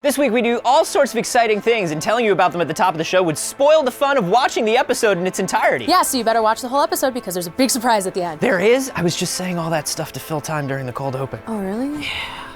This week we do all sorts of exciting things, and telling you about them at the top of the show would spoil the fun of watching the episode in its entirety. Yeah, so you better watch the whole episode because there's a big surprise at the end. There is? I was just saying all that stuff to fill time during the cold open. Oh, really? Yeah.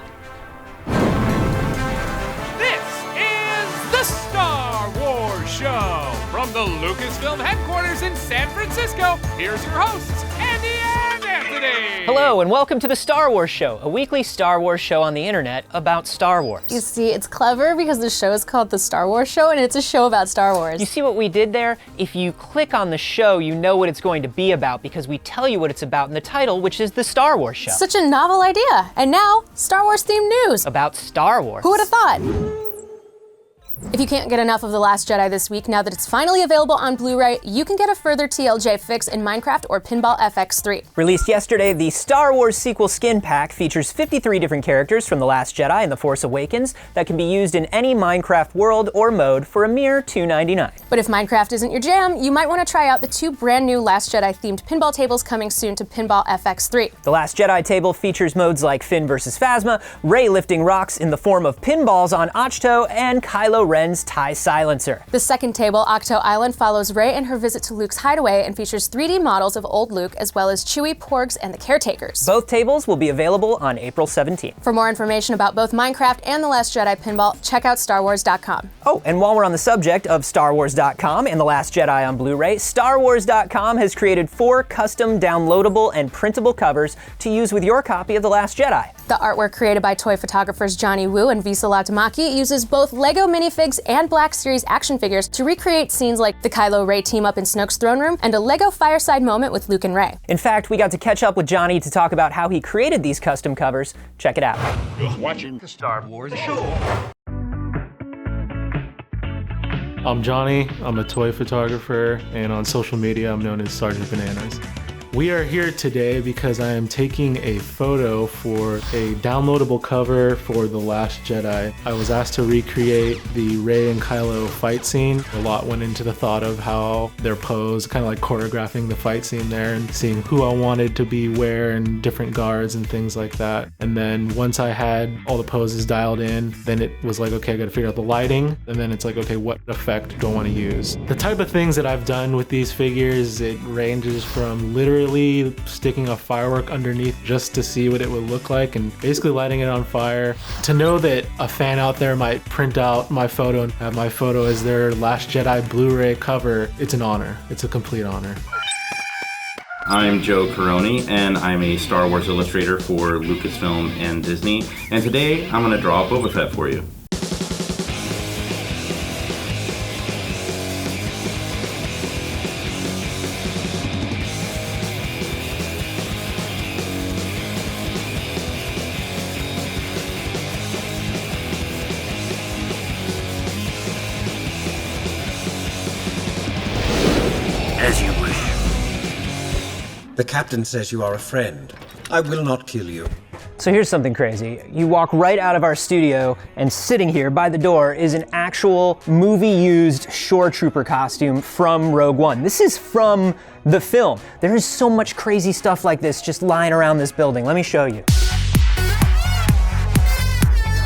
This is the Star Wars Show from the Lucasfilm headquarters in San Francisco. Here's your hosts, Andy and Anthony. Hello, and welcome to the Star Wars Show, a weekly Star Wars show on the internet about Star Wars. You see, it's clever because the show is called the Star Wars Show, and it's a show about Star Wars. You see what we did there? If you click on the show, you know what it's going to be about because we tell you what it's about in the title, which is the Star Wars Show. Such a novel idea. And now, Star Wars themed news. About Star Wars. Who would have thought? If you can't get enough of The Last Jedi this week, now that it's finally available on Blu-ray, you can get a further TLJ fix in Minecraft or Pinball FX3. Released yesterday, the Star Wars sequel skin pack features 53 different characters from The Last Jedi and The Force Awakens that can be used in any Minecraft world or mode for a mere $2.99. But if Minecraft isn't your jam, you might want to try out the two brand new Last Jedi themed pinball tables coming soon to Pinball FX3. The Last Jedi table features modes like Finn vs. Phasma, Rey lifting rocks in the form of pinballs on AHCH-TO, and Kylo Ren's TIE silencer. The second table, AHCH-TO Island, follows Rey and her visit to Luke's hideaway and features 3D models of old Luke as well as Chewie, Porgs, and the caretakers. Both tables will be available on April 17th. For more information about both Minecraft and The Last Jedi Pinball, check out StarWars.com. Oh, and while we're on the subject of StarWars.com and The Last Jedi on Blu-ray, StarWars.com has created 4 custom downloadable and printable covers to use with your copy of The Last Jedi. The artwork created by toy photographers Johnny Wu and Visa Latamaki uses both Lego minifigs and Black Series action figures to recreate scenes like the Kylo Rey team up in Snoke's throne room and a Lego fireside moment with Luke and Rey. In fact, we got to catch up with Johnny to talk about how he created these custom covers. Check it out. You're watching the Star Wars Show. I'm Johnny, I'm a toy photographer, and on social media I'm known as Sergeant Bananas. We are here today because I am taking a photo for a downloadable cover for The Last Jedi. I was asked to recreate the Rey and Kylo fight scene. A lot went into the thought of how their pose, kind of like choreographing the fight scene there and seeing who I wanted to be where and different guards and things like that. And then once I had all the poses dialed in, then it was like, okay, I gotta figure out the lighting. And then it's like, okay, what effect do I want to use? The type of things that I've done with these figures, it ranges from literally sticking a firework underneath just to see what it would look like and basically lighting it on fire. To know that a fan out there might print out my photo and have my photo as their Last Jedi Blu-ray cover, it's an honor. It's a complete honor. I'm Joe Corroney, and I'm a Star Wars illustrator for Lucasfilm and Disney. And today, I'm going to draw Boba Fett for you. As you wish. The captain says you are a friend. I will not kill you. So here's something crazy. You walk right out of our studio and sitting here by the door is an actual movie-used Shore Trooper costume from Rogue One. This is from the film. There is so much crazy stuff like this just lying around this building. Let me show you.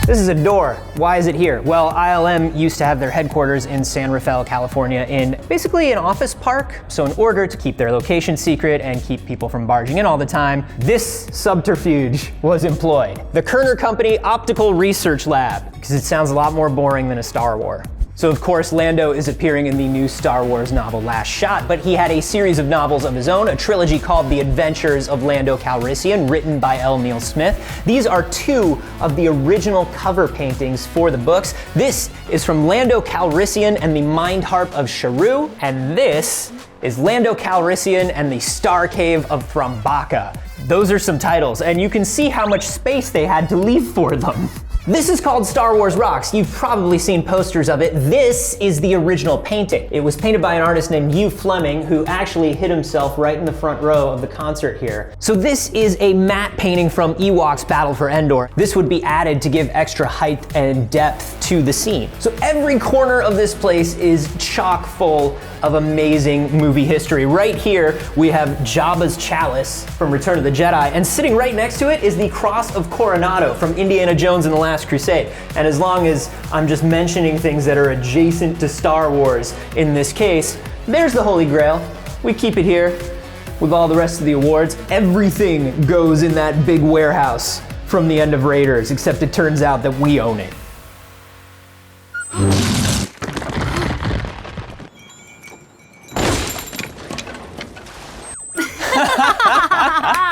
This is a door. Why is it here? Well, ILM used to have their headquarters in San Rafael, California, in basically an office park. So in order to keep their location secret and keep people from barging in all the time, this subterfuge was employed. The Kerner Company Optical Research Lab, because it sounds a lot more boring than a Star Wars. So of course, Lando is appearing in the new Star Wars novel Last Shot, but he had a series of novels of his own, a trilogy called The Adventures of Lando Calrissian, written by L. Neil Smith. These are 2 of the original cover paintings for the books. This is from Lando Calrissian and the Mind Harp of Sharu, and this is Lando Calrissian and the Star Cave of Thrombaka. Those are some titles, and you can see how much space they had to leave for them. This is called Star Wars Rocks. You've probably seen posters of it. This is the original painting. It was painted by an artist named Hugh Fleming, who actually hit himself right in the front row of the concert here. So this is a matte painting from Ewok's Battle for Endor. This would be added to give extra height and depth to the scene. So every corner of this place is chock full of amazing movie history. Right here, we have Jabba's chalice from Return of the Jedi, and sitting right next to it is the Cross of Coronado from Indiana Jones and the Last Crusade. And as long as I'm just mentioning things that are adjacent to Star Wars in this case, there's the Holy Grail. We keep it here with all the rest of the awards. Everything goes in that big warehouse from the end of Raiders, except it turns out that we own it.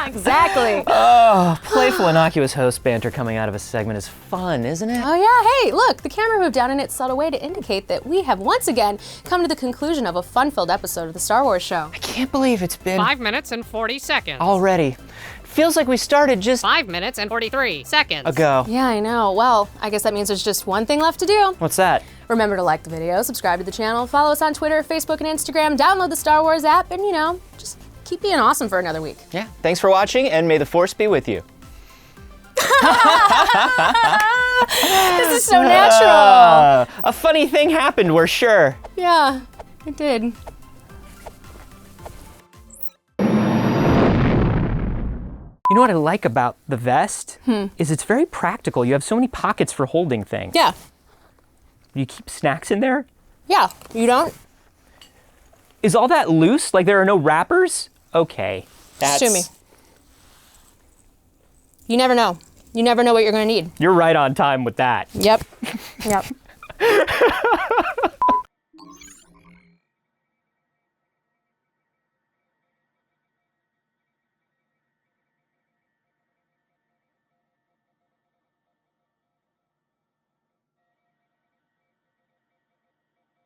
Exactly. Oh, playful, innocuous host banter coming out of a segment is fun, isn't it? Oh yeah, hey, look, the camera moved down in its subtle way to indicate that we have once again come to the conclusion of a fun-filled episode of the Star Wars show. I can't believe it's been 5 minutes and 40 seconds. already. Feels like we started just 5 minutes and 43 seconds. ago. Yeah, I know. Well, I guess that means there's just one thing left to do. What's that? Remember to like the video, subscribe to the channel, follow us on Twitter, Facebook, and Instagram, download the Star Wars app, and just keep being awesome for another week. Yeah, thanks for watching, and may the Force be with you. This is so natural. A funny thing happened, we're sure. Yeah, it did. You know what I like about the vest? Is it's very practical. You have so many pockets for holding things. Yeah, You keep snacks in there? yeah, you don't? Is all that loose? Like there are no wrappers? Okay. Sue me. You never know. You never know what you're gonna need. You're right on time with that. Yep, yep.